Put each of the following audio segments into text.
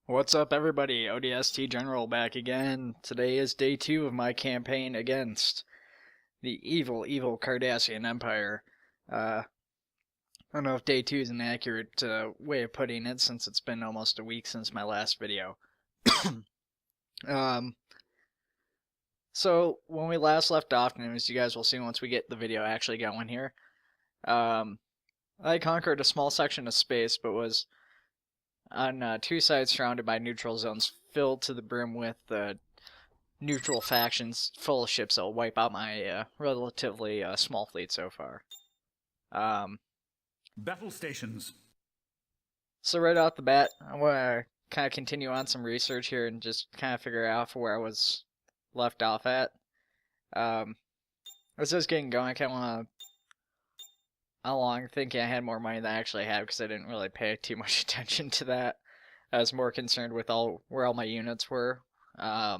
What's up, everybody? ODST General back again. Today is day 2 of my campaign against the evil Cardassian Empire. I don't know if day 2 is an accurate way of putting it, since it's been almost a week since my last video. So, when we last left off, and as you guys will see once we get the video actually going here, I conquered a small section of space, but was on 2 sides surrounded by neutral zones filled to the brim with neutral factions full of ships that will wipe out my relatively small fleet so far. Battle stations. So right off the bat, I want to kind of continue on some research here and just kind of figure out where I was left off at. As I was getting going, I kind of want to along thinking I had more money than I actually had, because I didn't really pay too much attention to that. I was more concerned with where all my units were. I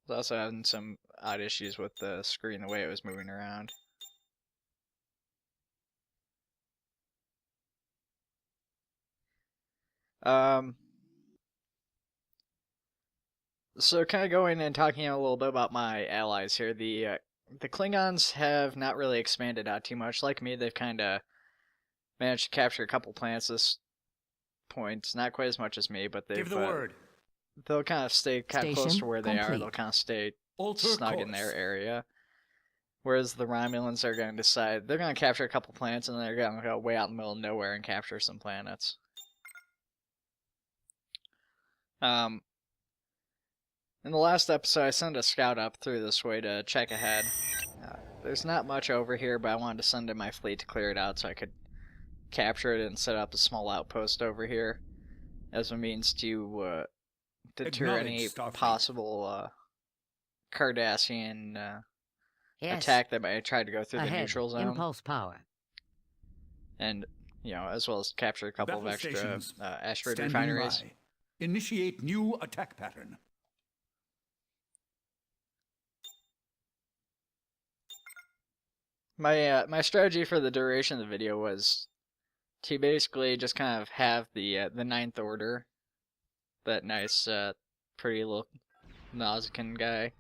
was also having some odd issues with the screen, the way it was moving around. So kind of going and talking a little bit about my allies here. The Klingons have not really expanded out too much. Like me, they've kind of managed to capture a couple planets this point. Not quite as much as me, but they've... Give the word. They'll kind of stay kind of close to where they are. They'll kind of stay Alter snug course. in their area. Whereas the Romulans are going to decide... They're going to capture a couple planets, and they're going to go way out in the middle of nowhere and capture some planets. In the last episode, I sent a scout up through this way to check ahead. There's not much over here, but I wanted to send in my fleet to clear it out so I could capture it and set up a small outpost over here as a means to deter any possible Cardassian attack that might try to go through the neutral zone. Impulse power. And, you know, as well as capture a couple of extra asteroid Standing refineries. by. Initiate new attack pattern. My strategy for the duration of the video was to basically just kind of have the Ninth Order, that nice, pretty little Nausicaan guy.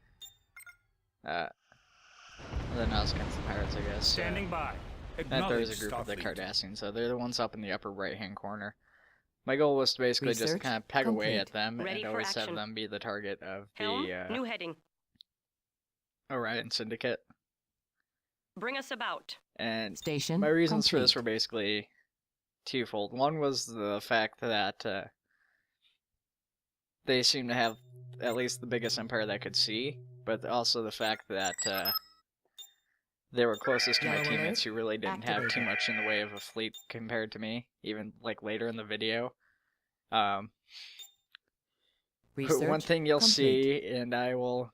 The Nausicans, the pirates, I guess. Standing by. And there's a group of the Cardassians, so they're the ones up in the upper right-hand corner. My goal was to basically just kind of peg away at them and always have them be the target of the new heading. Orion Syndicate. Bring us about. And Station my reasons for this were basically twofold. One was the fact that they seem to have at least the biggest empire that I could see, but also the fact that they were closest to my teammates who really didn't have too much in the way of a fleet compared to me, even like later in the video. One thing you'll see, and I will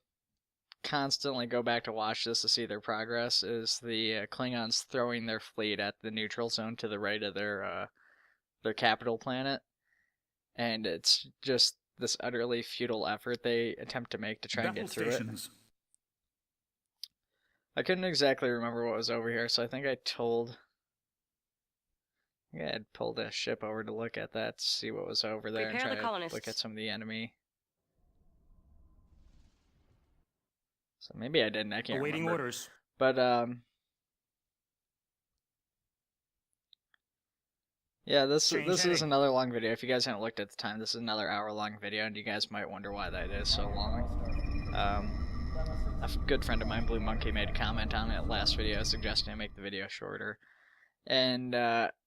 constantly go back to watch this to see their progress, is the Klingons throwing their fleet at the neutral zone to the right of their capital planet, and it's just this utterly futile effort they attempt to make to try and get through it. I couldn't exactly remember what was over here, so I think I had pulled a ship over to look at that, to see what was over there, and try to look at some of the enemy. So maybe I didn't, I can't remember. Awaiting orders. But, yeah, this is another long video. If you guys haven't looked at the time, this is another hour-long video, and you guys might wonder why that is so long. A good friend of mine, Blue Monkey, made a comment on it last video suggesting I make the video shorter. And,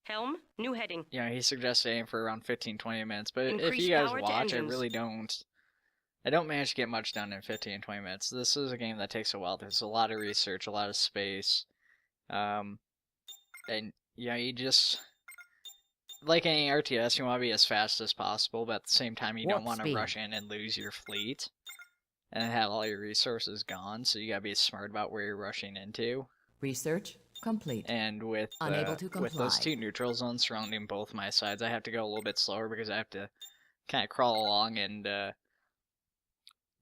Helm, new heading. you know, he suggested aim for around 15-20 minutes, but if you guys watch, I really don't manage to get much done in 15-20 minutes. This is a game that takes a while. There's a lot of research, a lot of space, and, you know, you just... Like any RTS, you want to be as fast as possible, but at the same time, you don't want to rush in and lose your fleet and have all your resources gone, so you gotta be smart about where you're rushing into. Research complete. And with those 2 neutral zones surrounding both my sides, I have to go a little bit slower because I have to kind of crawl along and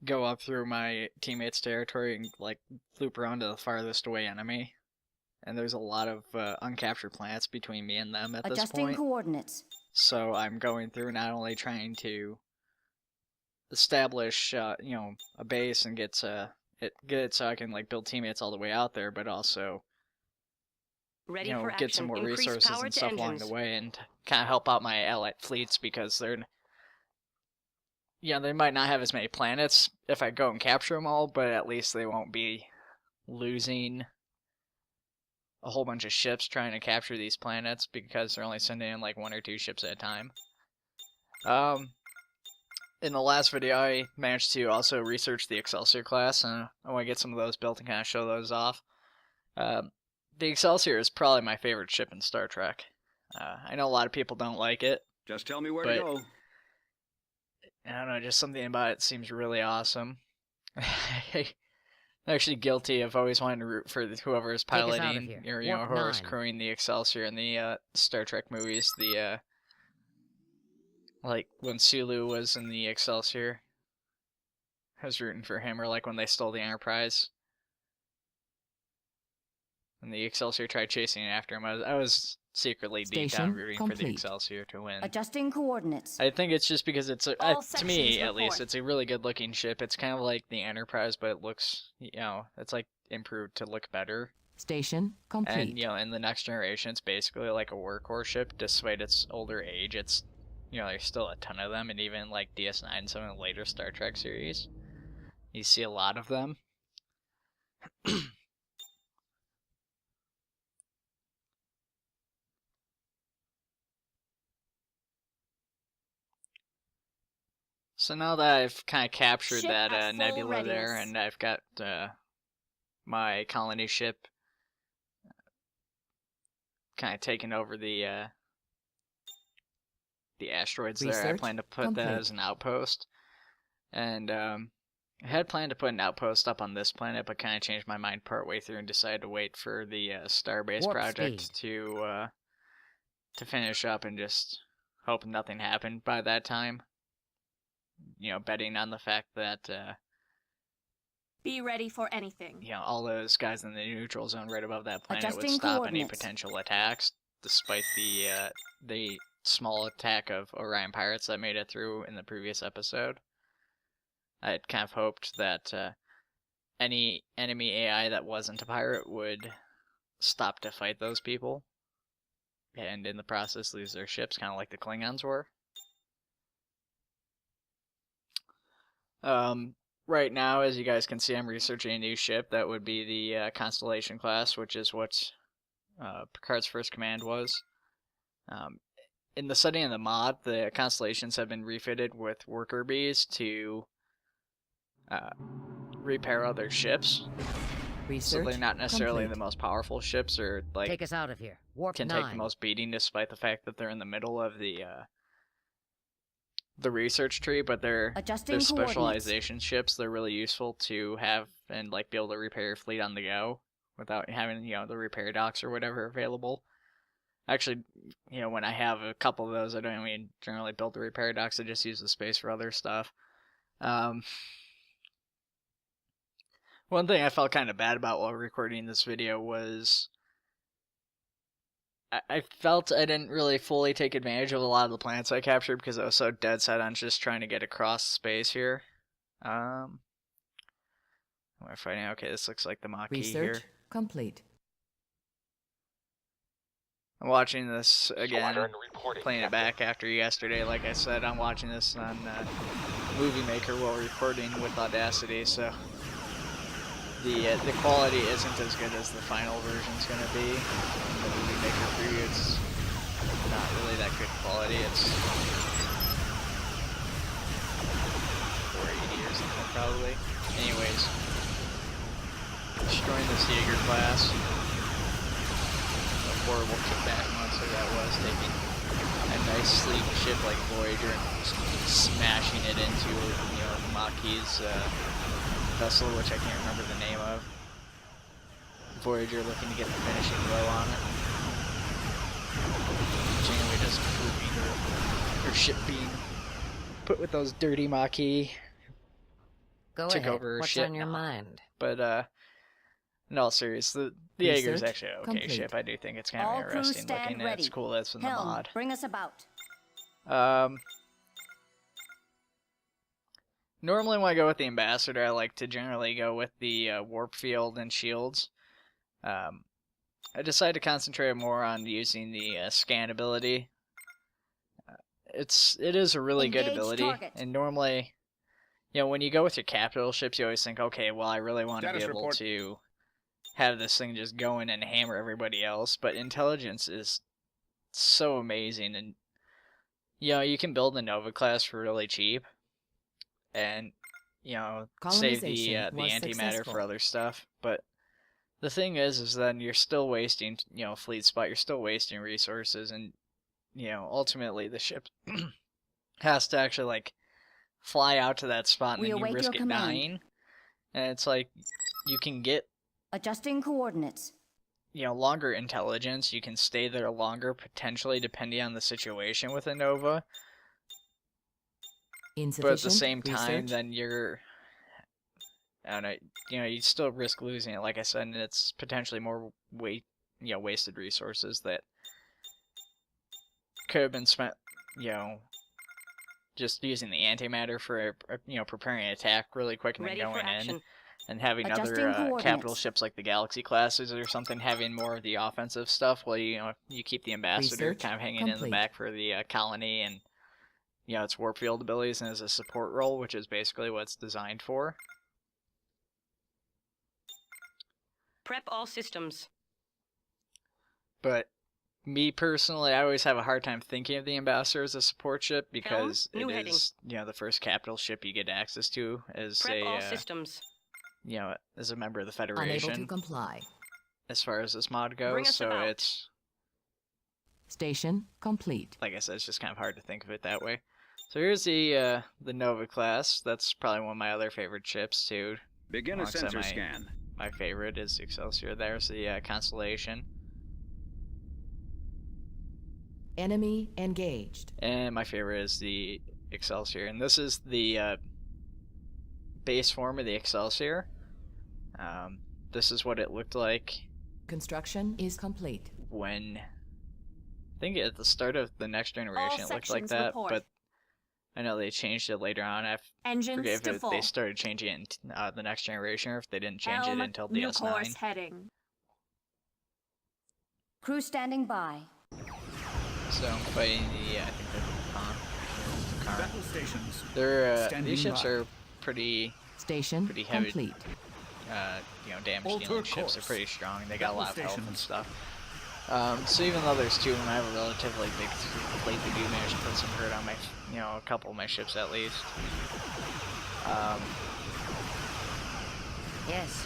go up through my teammates' territory and like loop around to the farthest away enemy. and there's a lot of uncaptured planets between me and them at this Adjusting point. coordinates. So I'm going through not only trying to establish, you know, a base and get it so I can like build teammates all the way out there, but also, Ready you know, for get some action. more Increase resources power and to stuff along engines. the way, and kind of help out my allied fleets because they might not have as many planets if I go and capture them all, but at least they won't be losing a whole bunch of ships trying to capture these planets because they're only sending in like 1 or 2 ships at a time. In the last video, I managed to also research the Excelsior class, and I want to get some of those built and kind of show those off. The Excelsior is probably my favorite ship in Star Trek. I know a lot of people don't like it. Just tell me where But- to go. I don't know, just something about it seems really awesome. I'm actually guilty of always wanting to root for whoever is us out of piloting, here. or you know, Warp whoever's 9. crewing the Excelsior in the Star Trek movies. Like when Sulu was in the Excelsior, I was rooting for him, or like when they stole the Enterprise. When the Excelsior tried chasing after him, I was secretly deep down Station rooting for the complete. Excelsior to win. Adjusting coordinates. I think it's just because it's All to me sections at least, report. it's a really good looking ship. It's kind of like the Enterprise, but it looks, you know, it's like improved to look better. Station complete. And you know, in the next generation, it's basically like a workhorse ship. Despite its older age, it's, you know, there's still a ton of them, and even like DS9 and some of the later Star Trek series, you see a lot of them. So now that I've kind of captured Ship that at full nebula there, readiness. and I've got my colony ship kind of taking over the asteroids there, I Research plan to put that complete. as an outpost. And I had planned to put an outpost up on this planet, but kind of changed my mind partway through and decided to wait for the Starbase Warp project speed. to finish up and just hope nothing happened by that time. You know, betting on the fact that Be ready for anything. you know, all those guys in the neutral zone right above that planet would Adjusting stop any coordinates. potential attacks, despite the small attack of Orion pirates that made it through in the previous episode. I had kind of hoped that any enemy AI that wasn't a pirate would stop to fight those people, and in the process lose their ships, kind of like the Klingons were. Right now, as you guys can see, I'm researching a new ship that would be the Constellation class, which is what Picard's first command was. In the setting of the mod, the Constellations have been refitted with worker bees to repair other ships. Research So they're not necessarily complete. the most powerful ships, or like Take us out of here. Warp can 9. take the most beating, despite the fact that they're in the middle of the research tree, but they're Adjusting coordinates. specialization ships. They're really useful to have and like be able to repair your fleet on the go without having, you know, the repair docks or whatever available. Actually, you know, when I have a couple of those, I don't even generally build the repair docks. I just use the space for other stuff. One thing I felt kind of bad about while recording this video was I felt I didn't really fully take advantage of a lot of the planets I captured because I was so dead set on just trying to get across space here. We're fighting. Okay, this looks like the Maquis Research here. complete. I'm watching this again, Squadron reporting, playing it back after yesterday. Like I said, I'm watching this on Movie Maker while recording with Audacity, so the quality isn't as good as the final version's gonna be. In the Movie Maker preview, it's not really that good quality. It's 480 or something probably. Anyways, destroying this Jaeger class. A horrible kickback monster that was, taking a nice sleek ship like Voyager and smashing it into, you know, Maquis' vessel, which I can't remember the name of. Voyager looking to get the finishing blow on it. Janeway does her ship being put with those dirty Maquis. Go Took ahead. over her What's ship on your now. mind? But in all seriousness, the Jaeger's Research actually an okay complete. ship. I do think it's kind All of crews interesting stand looking, and ready. it's cool that's in the Helm, mod. bring us about. Normally when I go with the Ambassador, I like to generally go with the Warp Field and Shields. I decided to concentrate more on using the scan ability. It is a really good Engage ability, target. and normally, you know, when you go with your capital ships, you always think, okay, well, I really want to be Status able report. to have this thing just go in and hammer everybody else, but intelligence is so amazing, and you know, you can build the Nova class for really cheap, and you know, save the Colonization was antimatter successful. for other stuff. But the thing is then you're still wasting, you know, fleet spot. You're still wasting resources, and you know, ultimately the ship has to actually like fly out to that spot, and We then you await risk your it command. dying. And it's like you can get, Adjusting coordinates. you know, longer intelligence. You can stay there longer, potentially, depending on the situation with a Nova. Insufficient But at the same time, research. then you're, I don't know, you know, you still risk losing it, like I said, and it's potentially more wasted resources that could have been spent, you know, just using the antimatter for, you know, preparing an attack really quick and then Ready for going in, action. and having Adjusting other capital coordinates. ships like the Galaxy classes or something having more of the offensive stuff, while you know you keep the Ambassador Research kind of hanging in the complete. back for the colony and, you know, its warp field abilities and as a support role, which is basically what it's designed for. Prep all systems. But me personally, I always have a hard time thinking of the Ambassador as a support ship because new it heading. is, you know, the first capital ship you get access to as Prep all a, systems. you know, as a member of the Unable to Federation, comply. as far as this mod Bring goes. us So about. it's, Station complete. like I said, it's just kind of hard to think of it that way. So here's the Nova class. That's probably one of my other favorite ships too. Begin a Alongside sensor my- scan. My favorite is Excelsior. There's the Constellation. Enemy engaged. And my favorite is the Excelsior. And this is the base form of the Excelsior. This is what it looked like Construction is complete. when, I think at the start of the next generation it looked like sections that, report. but I know they changed it later on. I Engines forget to if full. they started changing it in the next generation or if they didn't change Helm, it until new DS9. course heading. Crew standing by. So I'm fighting the, I think they're Khan. Battle stations. They're, Standing these ships by. are pretty Station Pretty heavy. complete. you know, damage Alter dealing ships. They're course. pretty strong. They got a lot of health and Stations. stuff. So even though there's two of them, I have a relatively big fleet. They do manage to put some hurt on my, you know, a couple of my ships at least. Yes.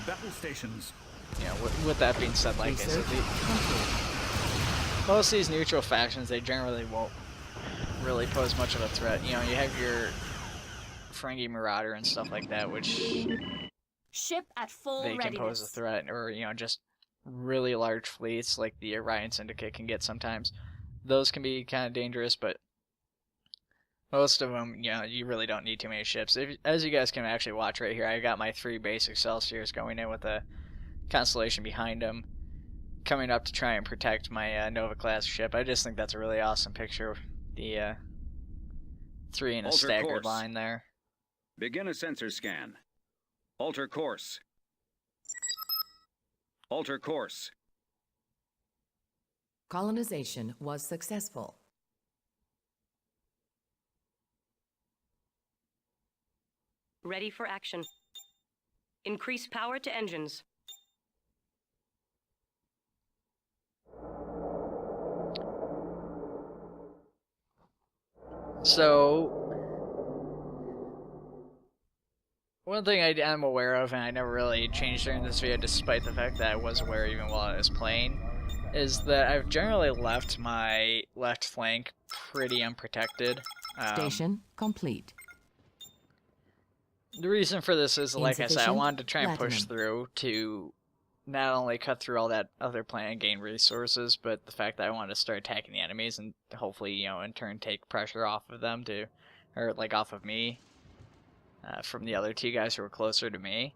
Battle stations. You know, with that being said, like I said, Research complete. most of these neutral factions, they generally won't really pose much of a threat. You know, you have your Ferengi Marauder and stuff like that, which Ship at full they can pose a readiness. threat, or, you know, just really large fleets like the Orion Syndicate can get sometimes. Those can be kind of dangerous, but most of them, you know, you really don't need too many ships. As you guys can actually watch right here, I got my 3 base Excelsiors going in with a Constellation behind them, coming up to try and protect my Nova class ship. I just think that's a really awesome picture of the 3 in a Alter staggered course. line there. Begin a sensor scan. Alter course. Alter course. Colonization was successful. Ready for action. Increase power to engines. So, one thing I'm aware of, and I never really changed during this video despite the fact that I was aware even while I was playing, is that I've generally left my left flank pretty unprotected. Station complete. The reason for this is, like I said, I Insufficient wanted to try and push platinum. through to not only cut through all that other planet and gain resources, but the fact that I wanted to start attacking the enemies and hopefully, you know, in turn take pressure off of them or like off of me from the other 2 guys who were closer to me.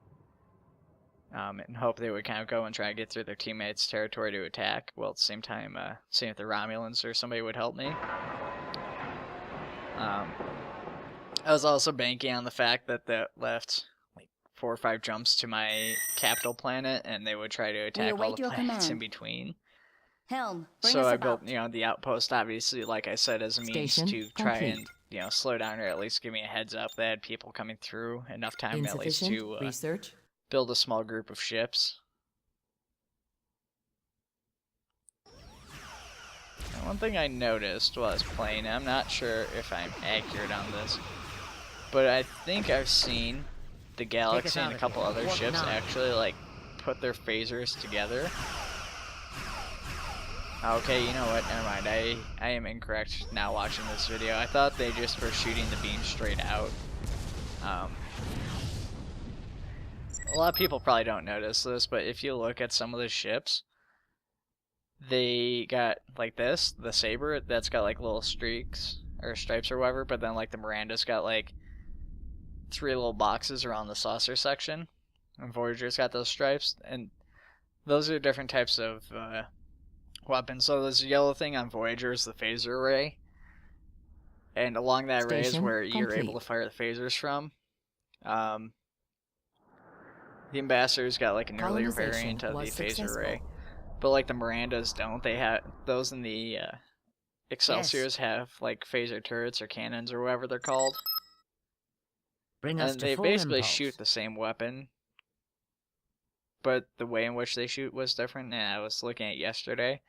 and hope they would kind of go and try to get through their teammates' territory to attack, while at the same time seeing if the Romulans or somebody would help me. I was also banking on the fact that that left like 4 or 5 jumps to my capital planet, and they would try to attack all the planets in between. Helm, bring So us I about. built, the outpost, obviously, like I said, as a means Station to try complete. and, slow down or at least give me a heads up that I had people coming through, enough time at least Insufficient to research. build a small group of ships. And one thing I noticed while I was playing, and I'm not sure if I'm accurate on this, but I think I've seen the Galaxy and a couple other ships actually, like, put their phasers together. Okay, you know what, never mind, I am incorrect now watching this video. I thought they just were shooting the beam straight out. A lot of people probably don't notice this, but if you look at some of the ships, they got, like this, the Saber, that's got like little streaks, or stripes or whatever, but then like the Miranda's got like 3 little boxes around the saucer section, and Voyager's got those stripes, and those are different types of weapons. So this yellow thing on Voyager is the phaser array, and along that array is where you're able to fire the phasers from. The Ambassador's got like an earlier variant of the phaser array, but like the Mirandas don't. They have those in the Excelsiors have like phaser turrets or cannons or whatever they're called. And they basically shoot the same weapon, but the way in which they shoot was different. And I was looking at yesterday,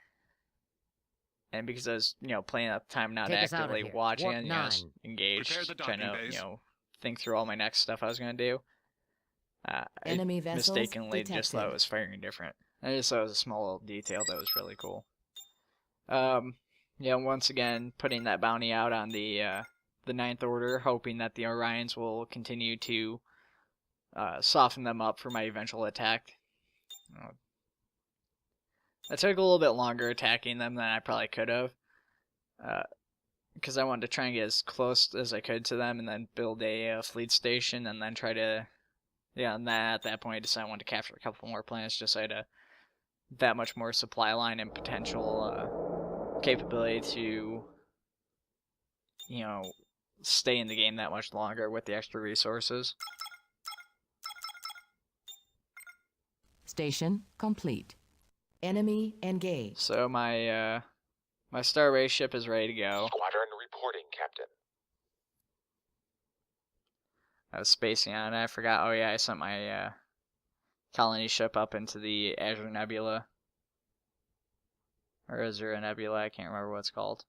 and because I was, playing at the time, not actively watching it, I was engaged, trying to, think through all my next stuff I was gonna do. I mistakenly just thought it was firing different. I just thought it was a small little detail that was really cool. Once again, putting that bounty out on the Ninth Order, hoping that the Orions will continue to soften them up for my eventual attack. I took a little bit longer attacking them than I probably could have, because I wanted to try and get as close as I could to them, and then build a fleet station, and then try to, and then at that point I decided I wanted to capture a couple more planets, just so I had that much more supply line and potential capability to, stay in the game that much longer with the extra resources. Station complete. Enemy engaged. So my my Star Race ship is ready to go. Squadron reporting, Captain. I was spacing on it. I forgot. Oh yeah, I sent my colony ship up into the Azure Nebula. Or Azure Nebula, I can't remember what it's called.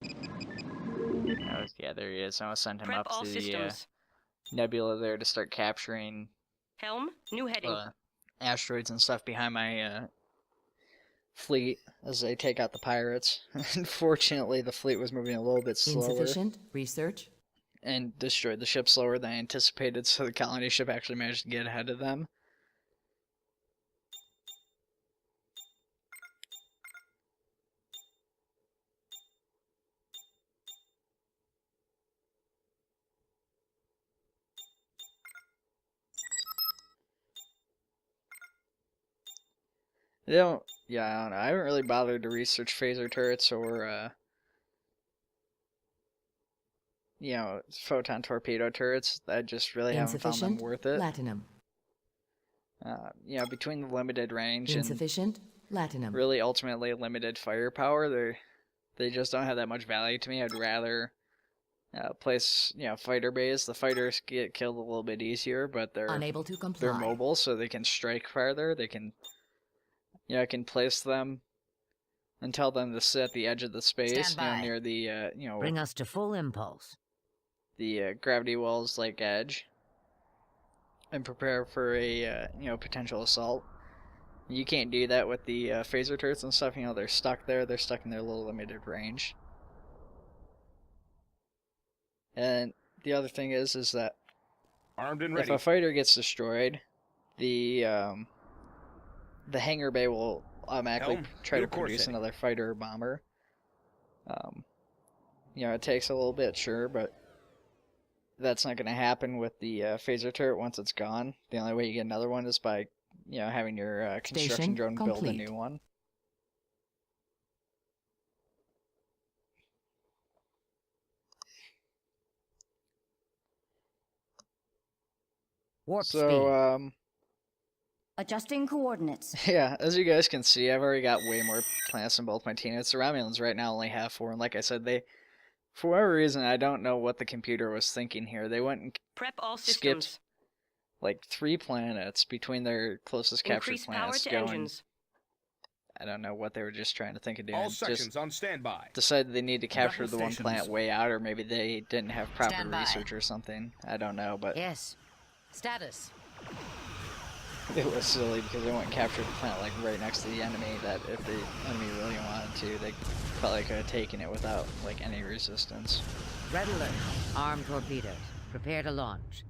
Yeah, there he is. I want to send him up to the nebula there to start capturing Helm, new heading. Asteroids and stuff behind my fleet as they take out the pirates. Unfortunately, the fleet was moving a little bit slower. Insufficient research. And destroyed the ship slower than I anticipated, so the colony ship actually managed to get ahead of them. I don't know. I haven't really bothered to research phaser turrets or, photon torpedo turrets. I just really haven't found them worth it. Platinum. Between the limited range Insufficient platinum. Really ultimately limited firepower, they just don't have that much value to me. I'd rather place, fighter bays. The fighters get killed a little bit easier, but they're unable to comply. They're mobile, so they can strike farther. They can. I can place them and tell them to sit at the edge of the space, near the, Bring us to full impulse. The gravity wells like edge, and prepare for a, potential assault. You can't do that with the phaser turrets and stuff. They're stuck there. They're stuck in their little limited range. And the other thing is that armed and ready. If a fighter gets destroyed, the hangar bay will automatically try to produce another fighter or bomber. It takes a little bit, sure, but that's not going to happen with the phaser turret once it's gone. The only way you get another one is by, you know, having your construction Station drone build a complete. new one. Warp speed. So, Adjusting coordinates. yeah, as you guys can see, I've already got way more planets in both my teammates. The Romulans right now only have 4, and like I said, they, for whatever reason, I don't know what the computer was thinking here. They went and Prep all systems. skipped like 3 planets between their closest captured Increase power planets to going. engines. I don't know what they were just trying to think of doing. All sections Just on standby. decided they need to capture Rebel the one stations. planet way out, or maybe they didn't have proper Stand by. research or something. I don't know, but Yes. Status. it was silly because they went and captured the planet like right next to the enemy. That if the enemy really wanted to, they probably could have taken it without like any resistance. Red alert. Armed torpedoes. Prepare to launch.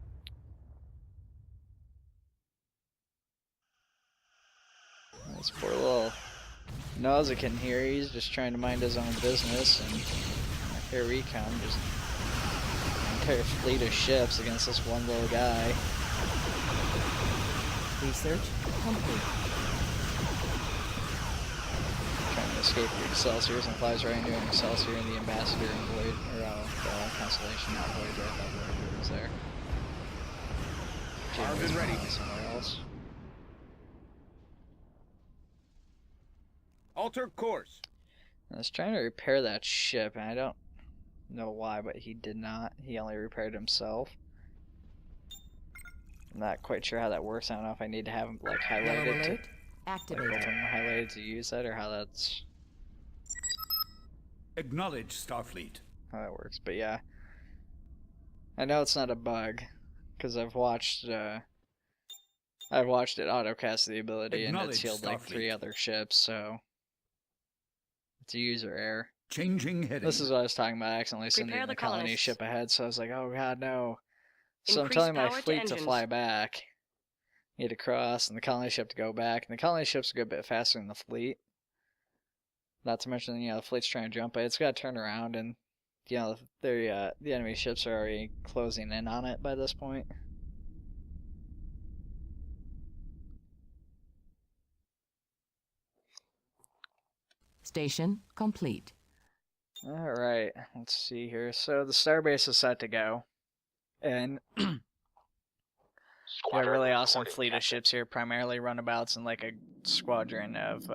This poor little Nausicaan here, he's just trying to mind his own business, and here we come, just an entire fleet of ships against this one little guy. Research complete. Trying to escape the Excelsiors and flies right into an Excelsior and the Ambassador and Void, or the Constellation, not Voyager. I thought Voyager was there. Armed and ready. Somewhere else. Alter course. I was trying to repair that ship, and I don't know why, but he did not. He only repaired himself. I'm not quite sure how that works. I don't know if I need to have him like Yellow highlighted to, alert. like, Activated. both of them highlighted to use that, or how that's Acknowledge, Starfleet. how that works. But yeah, I know it's not a bug because I've watched it autocast the ability, and it's Acknowledge, healed like 3 Starfleet. other ships, so it's a user error. Changing heading. This is what I was talking about, accidentally sending Prepare the the colony colonists. ship ahead, so I was like, oh god, no. So I'm Increase telling my power to fleet to engines. fly back. You had to cross, and the colony ship to go back. And the colony ship's a good bit faster than the fleet. Not to mention, you know, the fleet's trying to jump, but it's got to turn around, and, you know, the enemy ships are already closing in on it by this point. Station complete. Alright, let's see here. So the starbase is set to go. And you got a really awesome fleet of ships here, primarily runabouts and like a squadron of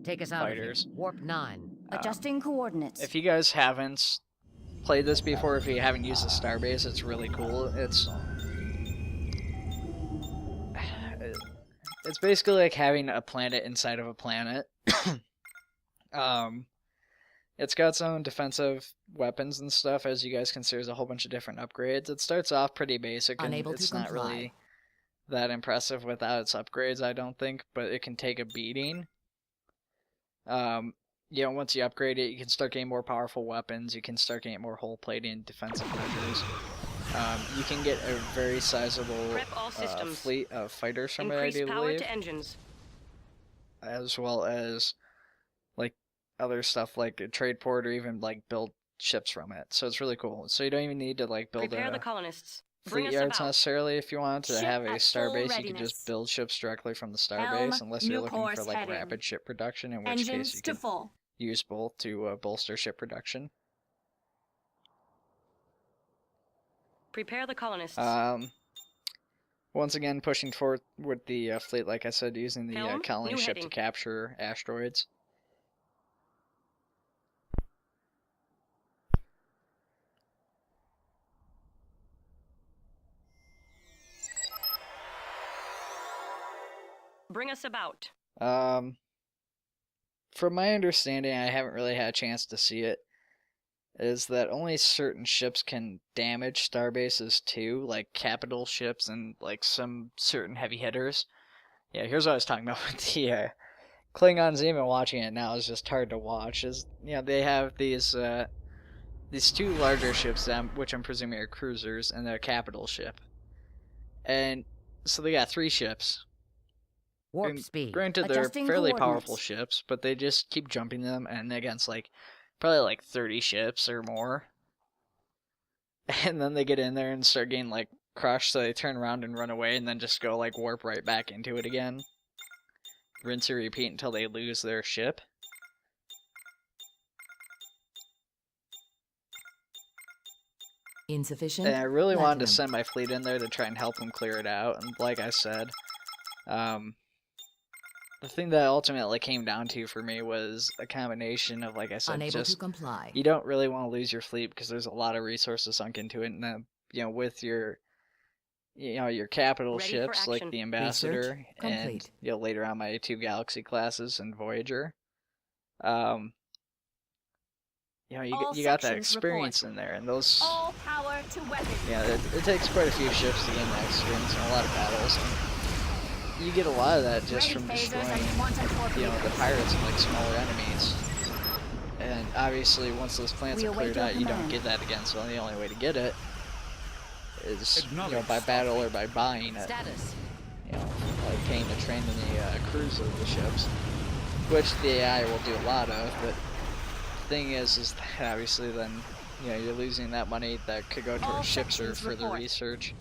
Take us out fighters. of here. Warp 9. Adjusting coordinates. If you guys haven't played this before, if you haven't used the starbase, it's really cool. It's basically like having a planet inside of a planet. It's got its own defensive weapons and stuff, as you guys can see. There's a whole bunch of different upgrades. It starts off pretty basic, and Unable to it's not comply. really that impressive without its upgrades, I don't think, but it can take a beating. You know, once you upgrade it, you can start getting more powerful weapons, you can start getting more hull plating, defensive measures. You can get a very sizable Prep all systems. fleet of fighters from it, I Increase do power believe, to engines. as well as like other stuff like a trade port, or even like build ships from it. So it's really cool. So you don't even need to like build Prepare the a colonists. Bring fleet us yards about. necessarily. If you want to Ship have a at star full base, you can readiness. just build ships directly from the star Helm, base, unless new you're looking for course like heading. rapid ship production, in which Engines case you to can full. use both to bolster ship production. Prepare the colonists. Once again, pushing forward with the fleet, like I said, using the Helm, colony new ship to heading. capture asteroids. Bring us about. From my understanding, I haven't really had a chance to see it, is that only certain ships can damage star bases too, like capital ships and like some certain heavy hitters. Yeah, here's what I was talking about with the Klingons. Even watching it now is just hard to watch. Is, you know, they have these 2 larger ships, which I'm presuming are cruisers, and their capital ship, and so they got 3 ships. Warp speed. Granted, they're Adjusting fairly coordinates. powerful ships, but they just keep jumping them, and against like probably like 30 ships or more. And then they get in there and start getting like crush, so they turn around and run away, and then just go like warp right back into it again. Rinse and repeat until they lose their ship. Insufficient. And I really wanted to platinum. send my fleet in there to try and help them clear it out. And like I said, the thing that ultimately came down to for me was a combination of, like I said, Unable to just comply. you don't really want to lose your fleet because there's a lot of resources sunk into it, and then, you know, with your your capital Ready for ships like action. the Ambassador Research and complete. later on my 2 Galaxy classes and Voyager, you All got that sections experience in there, and those All power to weapons. it takes quite a few ships to gain that experience in a lot of battles. And you get a lot of that just Ready from phasers destroying and quantum torpedoes. the pirates and like smaller enemies. And obviously, once those plants We are cleared await out, your you don't command. get that again. So the only way to get it is Acknowledge by battle or by buying it. Status. Like paying to train in the crews of the ships, which the AI will do a lot of. But the thing is that obviously then you're losing that money that could go All towards ships or sections further report. research.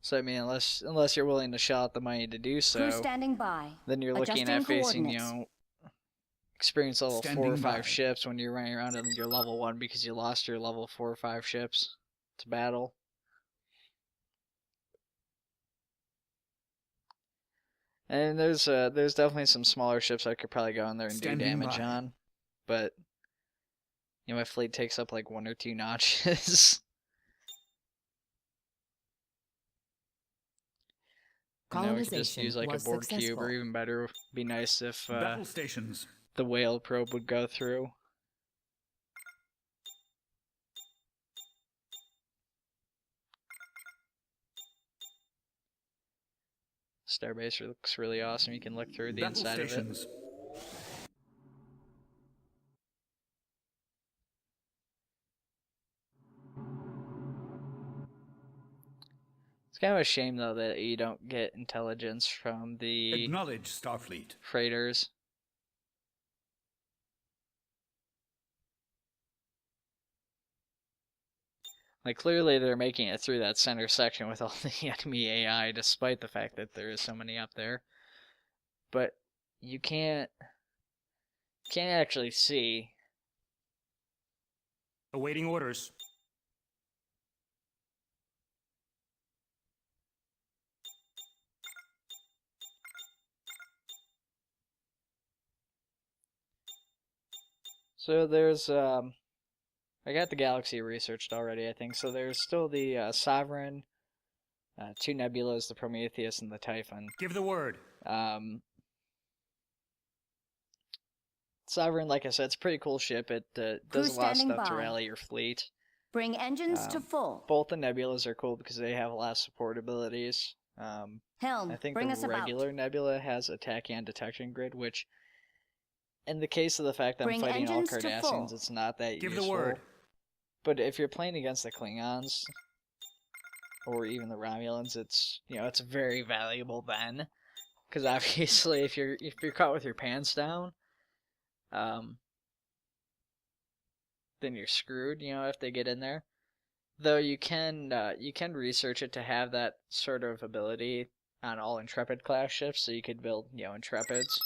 So I mean, unless you're willing to shell out the money to do Crew so, standing by. then you're looking Adjusting at facing coordinates. experience level 4 or Standing 5 by. ships when you're running around and you're level 1 because you lost your level 4 or 5 ships to battle. And there's definitely some smaller ships I could probably go in there and Standing do damage by. on, but my fleet takes up like 1 or 2 notches. We could just Colonization use like a was board cube, successful. or even better, be nice if Battle stations. the whale probe would go through. Starbase looks really awesome. You can look through the Battle inside of it. stations. It's kind of a shame though that you don't get intelligence from the Acknowledge Starfleet. freighters. Like, clearly they're making it through that center section with all the enemy AI, despite the fact that there is so many up there. But you can't actually see. Awaiting orders. So there's, I got the Galaxy researched already, I think. So there's still the Sovereign, 2 Nebulas, the Prometheus, and the Typhon. Give the word. Sovereign, like I said, it's a pretty cool ship. It does a lot of standing stuff to by. rally your fleet. Bring engines to full. Both the Nebulas are cool because they have a lot of support abilities. Helm, I think bring the us about. regular Nebula has attack and detection grid, which, in the case of the fact that I'm Bring fighting all engines to Cardassians, full. it's not that Give useful. the word. But if you're playing against the Klingons, or even the Romulans, it's it's very valuable then, because obviously if you're caught with your pants down, then you're screwed. If they get in there. Though you can research it to have that sort of ability on all Intrepid class ships, so you could build Intrepids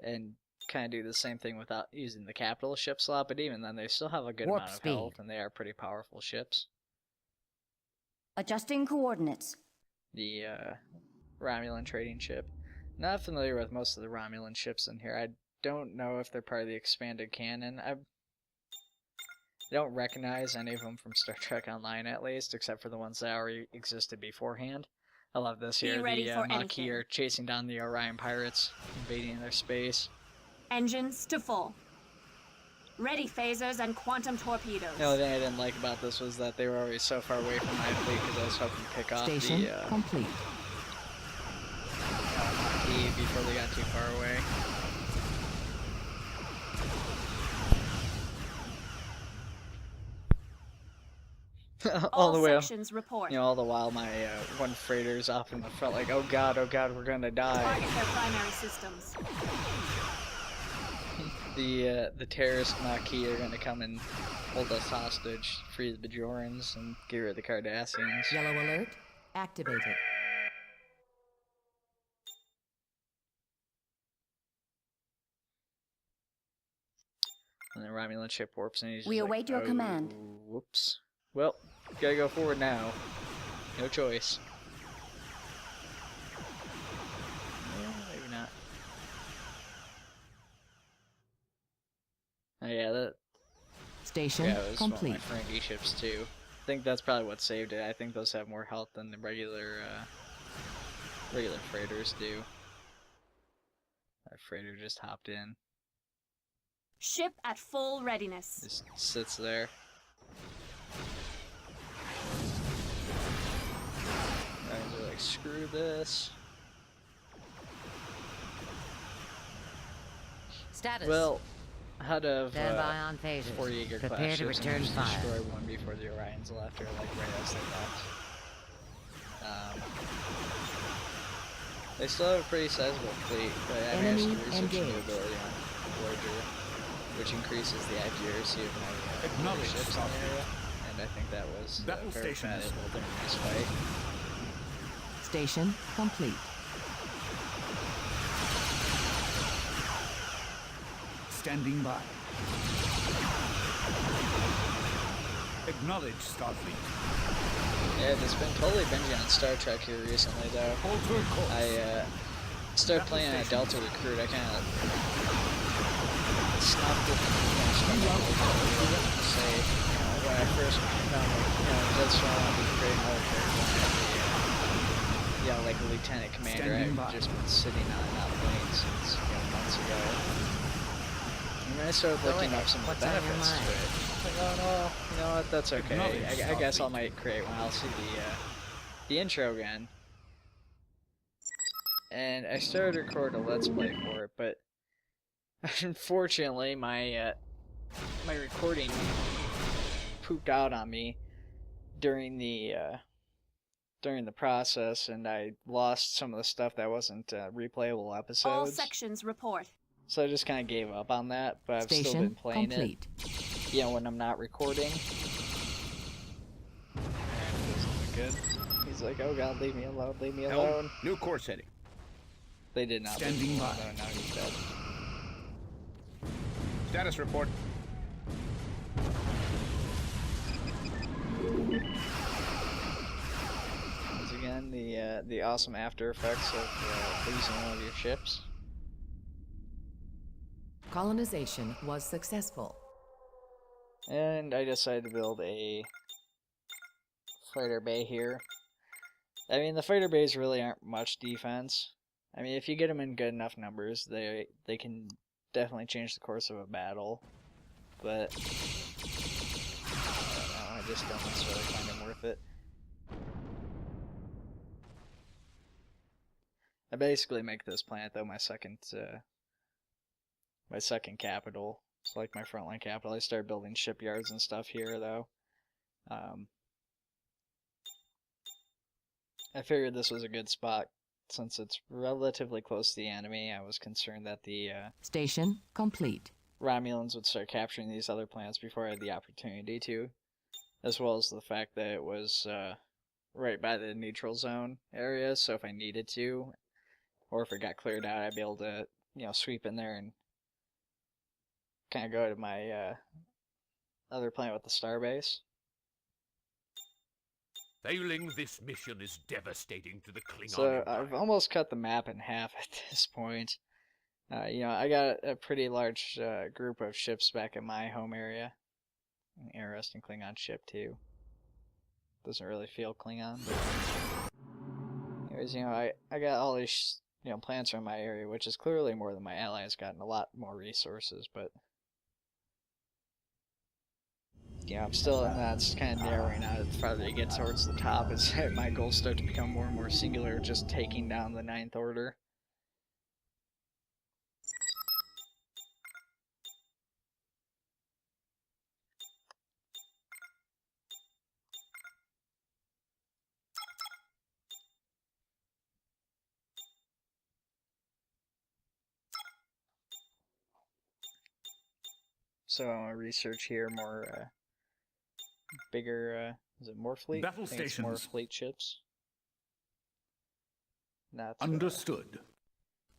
and kind of do the same thing without using the capital ship slot. But even then, they still have a good Warp amount of speed. health, and they are pretty powerful ships. Adjusting coordinates. The Romulan trading ship. Not familiar with most of the Romulan ships in here. I don't know if they're part of the expanded canon. I don't recognize any of them from Star Trek Online, at least, except for the ones that already existed beforehand. I love this Be here. ready The for Maquis anything. are chasing down the Orion pirates, invading their space. Engines to full. Ready phasers and quantum torpedoes. The only thing I didn't like about this was that they were already so far away from my fleet because I was hoping to pick off Station the complete. Maquis before they got too far away. all the way, sections report. all the while my one freighter's off in the front, like, oh god, we're gonna die. Target their primary systems. the terrorist Maquis are gonna come and hold us hostage, free the Bajorans, and get rid of the Cardassians. Yellow alert. Activated. And then Romulan ship warps and he's We just await like, your command. Whoops. Well, gotta go forward now. No choice. Maybe not. Oh yeah, that Station was one of my complete. Ferengi ships too. I think that's probably what saved it. I think those have more health than the regular freighters do. That freighter just hopped in. Ship at full readiness. Just sits there. And they're like, screw this. Status. Well, out of Stand by on phases. 4 Jaeger class Prepare to ships, return and just fire. destroy one before the Orions left, or like right as they left. They still have a pretty sizable fleet, but I managed to Enemy research the engaged. ability on Voyager, which increases the accuracy of my Acknowledge ships in the Starfleet. area, and I think that was Battle very stations. valuable during this fight. Station complete. Standing by. Acknowledge Starfleet. Yeah, it's been totally binging on Star Trek here recently, though. Alter course. I started playing a Delta Recruit. I kind of stopped it, say, when I first found it, that's why I wanted to create another character. Like a lieutenant commander. Standing by. I've just been sitting on that plane since months ago. And then I started looking up some of the What's on your benefits to mind? it. Like, oh no, you know what? That's okay. Acknowledge I guess I Starfleet. might create one. I'll see the intro again. And I started to record a Let's Play for it, but unfortunately my my recording pooped out on me during the process, and I lost some of the stuff that wasn't replayable episodes. All sections report. So I just kind of gave up on that, but I've still been Station playing complete. it, when I'm not recording. And it doesn't look good. He's like, oh god, leave me alone, leave me alone. New course heading. They did not Standing leave me by. alone, now he's dead. Status report. Once again, the awesome after effects of losing one of your ships. Colonization was successful. And I decided to build a fighter bay here. I mean, the fighter bays really aren't much defense. I mean, if you get them in good enough numbers, they can definitely change the course of a battle. But I don't know, I just don't necessarily find them worth it. I basically make this planet though my second capital. It's like my frontline capital. I started building shipyards and stuff here though. I figured this was a good spot since it's relatively close to the enemy. I was concerned that the Station complete. Romulans would start capturing these other planets before I had the opportunity to, as well as the fact that it was right by the neutral zone area, so if I needed to, or if it got cleared out, I'd be able to, sweep in there and kind of go to my other planet with the starbase. Failing this mission is devastating to the Klingon So Empire. I've almost cut the map in half at this point. I got a pretty large group of ships back in my home area. An interesting Klingon ship too. Doesn't really feel Klingon, but anyways, I got all these plants from my area, which is clearly more than my allies got, and a lot more resources, but I'm still, and that's kind of narrowing out the farther you get towards the top, as my goals start to become more and more singular, just taking down the Ninth Order. So I want to research here more, bigger, is it more fleet? Battle I think it's more stations. fleet ships. Not, Understood.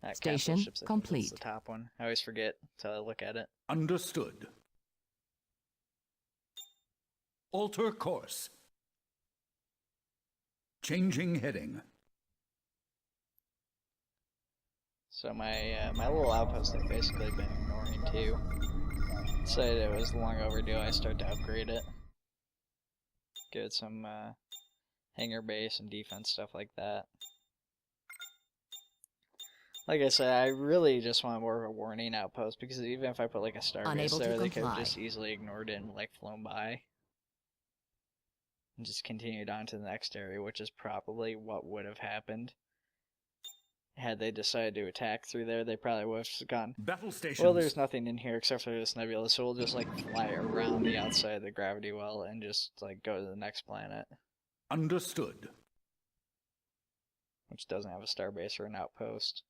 not Station capital ships, I think that's complete. the top one. I always forget until I look at it. Understood. Alter course. Changing heading. So my my little outpost I've basically been ignoring too. Decided it was long overdue. I start to upgrade it. Give it some hangar base and defense stuff like that. Like I said, I really just want more of a warning outpost because even if I put like a star base Unable to there, they could have comply. just easily ignored it and like flown by. And just continued on to the next area, which is probably what would have happened. Had they decided to attack through there, they probably would have gone, Battle stations. well, there's nothing in here except for this nebula, so we'll just like fly around the outside of the gravity well and just like go to the next planet, Understood. which doesn't have a starbase or an outpost.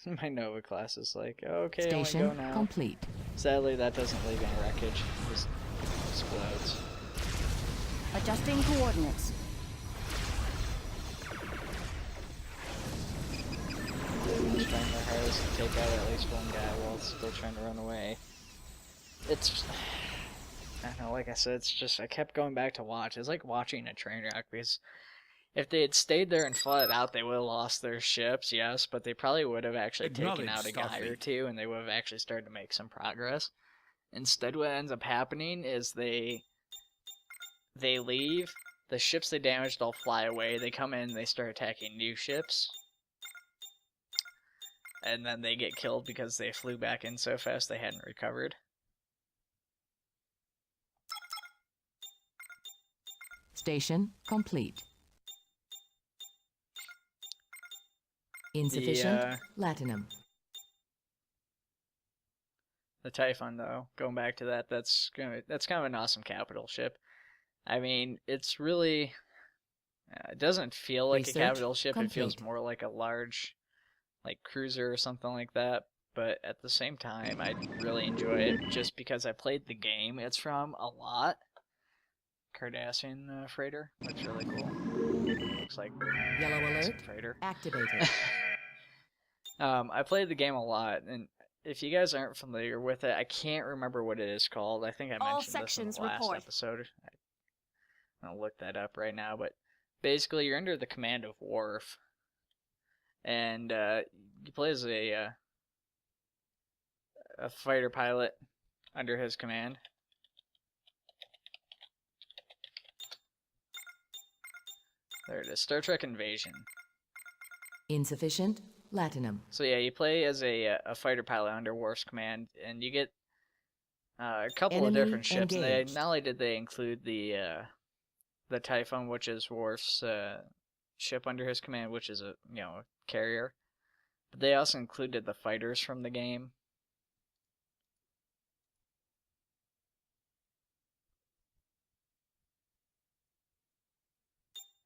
My Nova class is like, okay, I want to go Station now. complete. Sadly, that doesn't leave any wreckage. It just explodes. Adjusting coordinates. Just trying their hardest to take out at least one guy while still trying to run away. It's, I don't know, like I said, it's just, I kept going back to watch. It's like watching a train wreck because if they had stayed there and fought it out, they would have lost their ships, yes, but they probably would have actually taken out a guy or two and they would have actually started to make some progress. Instead, what ends up happening is they leave, the ships they damaged all fly away, they come in, they start attacking new ships. And then they get killed because they flew back in so fast they hadn't recovered. Station complete. Insufficient latinum. The Typhon, though, going back to that, that's kind of an awesome capital ship. I mean, it's really, it doesn't feel like Research a capital ship. complete. It feels more like a large, like cruiser or something like that. But at the same time, I really enjoy it just because I played the game it's from a lot. Cardassian freighter, looks really cool. Looks like Yellow alert some freighter. activated. I played the game a lot, and if you guys aren't familiar with it, I can't remember what it is called. I think I All mentioned this in sections the last report. episode. I'll look that up right now, but basically you're under the command of Worf, and you play as a fighter pilot under his command. There it is, Star Trek Invasion. Insufficient latinum. So yeah, you play as a fighter pilot under Worf's command, and you get a couple of Enemy different ships. And they, engaged. not only did they include the Typhon, which is Worf's ship under his command, which is a carrier, but they also included the fighters from the game.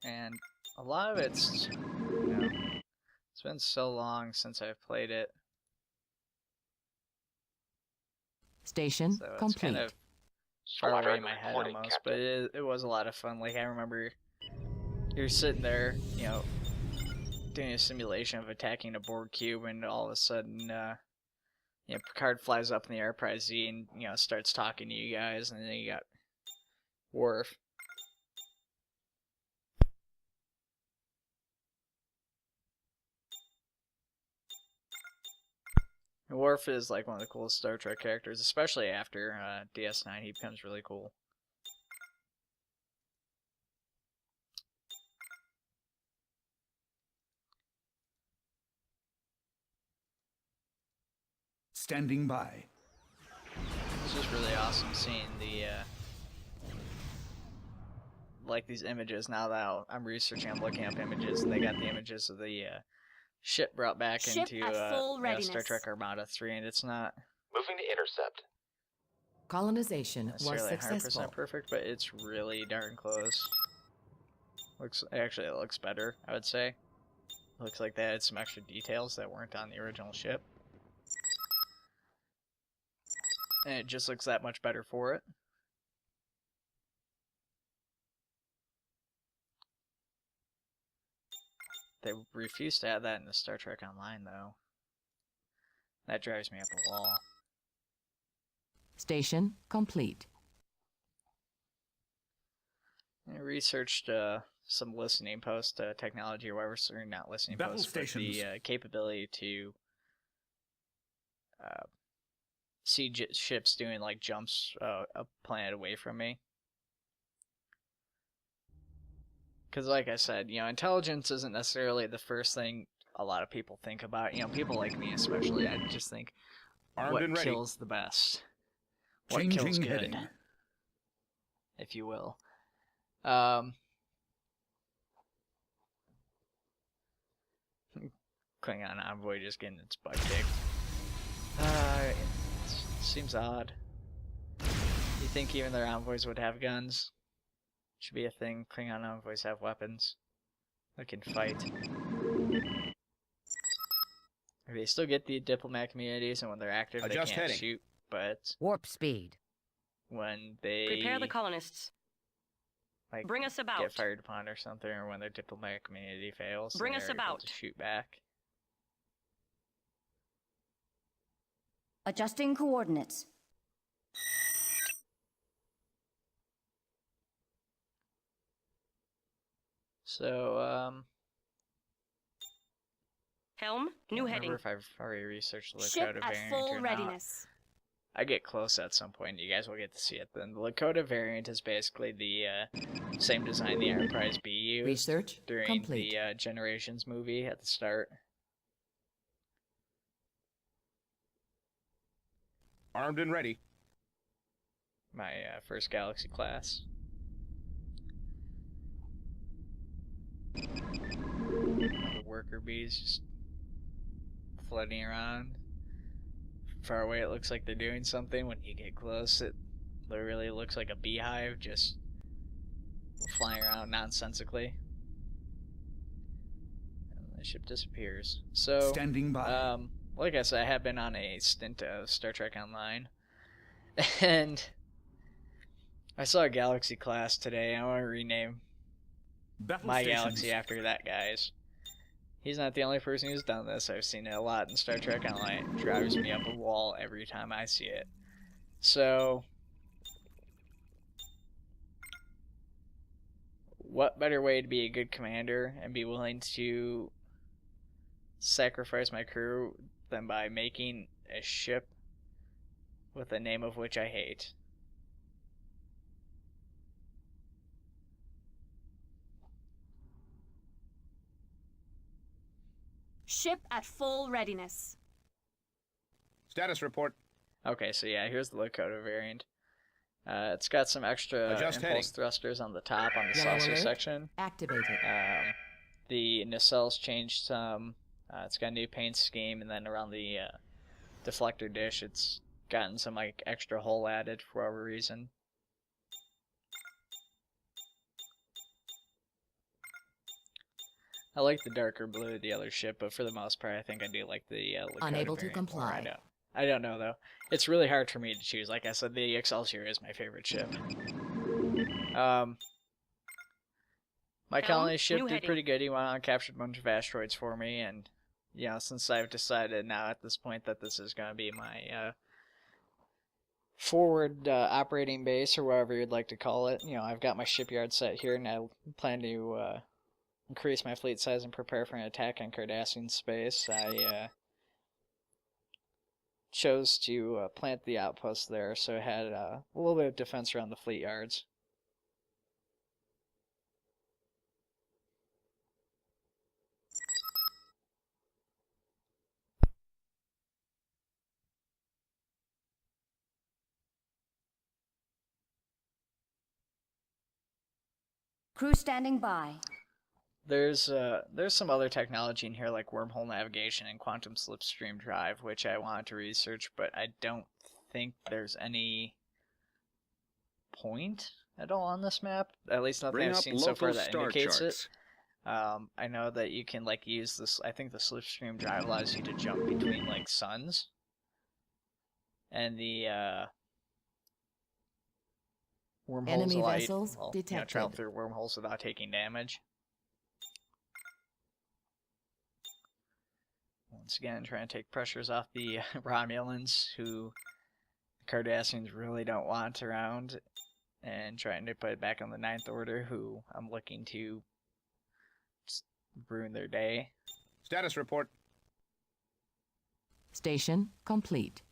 And a lot of it's, it's been so long since I've played it. Station So it's complete. kind of far away in my head almost, but it was a lot of fun. Like, I remember you're sitting there, doing a simulation of attacking a Borg cube, and all of a sudden, Picard flies up in the Enterprise Z and, starts talking to you guys, and then you got Worf. Worf is like one of the coolest Star Trek characters, especially after DS9. He becomes really cool. Standing by. It's just really awesome seeing the like these images. Now that I'm researching, I'm looking up images, and they got the images of the ship brought back Ship into at full Star readiness. Trek Armada 3, and it's not Moving to intercept. Colonization was necessarily 100% successful. perfect, but it's really darn close. It looks better, I would say. It looks like they had some extra details that weren't on the original ship. And it just looks that much better for it. They refuse to add that in the Star Trek Online, though. That drives me up the wall. Station complete. I researched some listening post technology or whatever, sorry, not listening Battle post, but stations. the capability to see ships doing like jumps a planet away from me. Because like I said, you know, intelligence isn't necessarily the first thing a lot of people think about. You know, people like me especially, I just think, Armed what and ready. kills the best? What kills Changing good, heading. if you will. Klingon envoy just getting its butt kicked. It seems odd. You think even their envoys would have guns? Should be a thing. Klingon envoys have weapons. They can fight. They still get the diplomat communities, and when they're active, they Adjust can't heading. shoot. But Warp speed. when they Prepare the colonists. like Bring us about. get fired upon or something, or when their diplomatic community fails, Bring they're us able about. to shoot back. Adjusting coordinates. So, Helm, new I heading. remember if I've already researched the Ship Lakota at variant full or not. readiness. I get close at some point. You guys will get to see it then. The Lakota variant is basically the same design the Enterprise B used Research during complete. the Generations movie at the start. Armed and ready. My first Galaxy class. The worker bees just floating around. Far away it looks like they're doing something. When you get close it literally looks like a beehive just flying around nonsensically. And the ship disappears. So Standing by. like I said, I have been on a stint of Star Trek Online. And I saw a Galaxy class today. I want to rename Battle my stations. Galaxy after that guy's. He's not the only person who's done this. I've seen it a lot in Star Trek Online. It drives me up a wall every time I see it. So, what better way to be a good commander and be willing to sacrifice my crew than by making a ship with a name of which I hate? Ship at full readiness. Status report. Okay, so yeah, here's the Lakota variant. It's got some extra Adjust impulse heading. thrusters on the top on the Yellow saucer alert. section. Activated. The nacelles changed some. It's got a new paint scheme, and then around the deflector dish, it's gotten some like extra hole added for whatever reason. I like the darker blue of the other ship, but for the most part, I think I do like the Lakota Unable to variant more. comply. I don't know though. It's really hard for me to choose. Like I said, the Excelsior is my favorite ship. My colony ship new did heading. pretty good. He went on and captured a bunch of asteroids for me, and yeah, since I've decided now at this point that this is going to be my forward operating base or whatever you'd like to call it, you know, I've got my shipyard set here, and I plan to increase my fleet size and prepare for an attack on Cardassian space. I chose to plant the outpost there, so it had a little bit of defense around the fleet yards. Crew standing by. There's some other technology in here like wormhole navigation and quantum slipstream drive, which I wanted to research, but I don't think there's any point at all on this map. At least nothing Bring I've up seen so far local that star indicates charts. it. I know that you can like use this. I think the slipstream drive allows you to jump between like suns, and the wormholes Enemy allow vessels you to, travel detected. through wormholes without taking damage. Once again, trying to take pressures off the Romulans, who the Cardassians really don't want around, and trying to put it back on the Ninth Order, who I'm looking to just ruin their day. Status report. Station complete.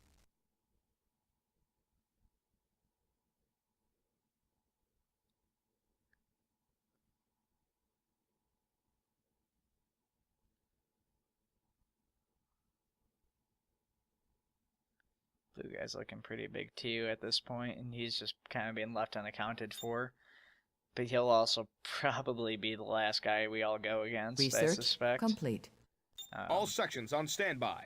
Blue guy's looking pretty big too at this point, and he's just kind of being left unaccounted for. But he'll also probably be the last guy we all go against, I Research suspect. complete. All sections on standby.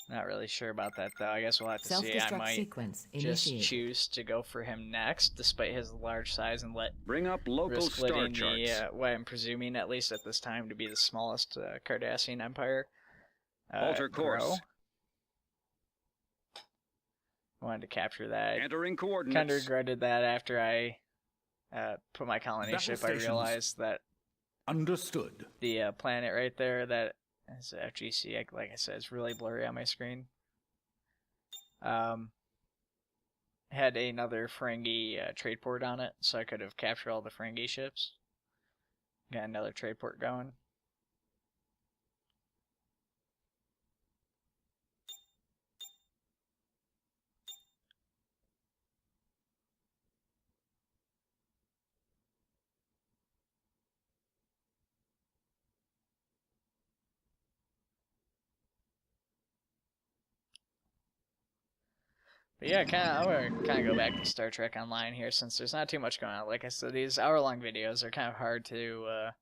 Not really sure about that, though. I guess we'll have to see. I Self-destruct might sequence just initiated. choose to go for him next, despite his large size, and Bring up local risk star letting charts. the, what I'm presuming, at least at this time, to be the smallest Cardassian empire Alter course. grow. I wanted to capture that. Entering coordinates. Kind of regretted that after I put my colony Battle ship. stations. I realized that Understood. the planet right there that is FGC, like I said, is really blurry on my screen. Had another Ferengi trade port on it, so I could have captured all the Ferengi ships. Got another trade port going. But yeah, I'm gonna go back to Star Trek Online here, since there's not too much going on. Like I said, these hour-long videos are kind of hard to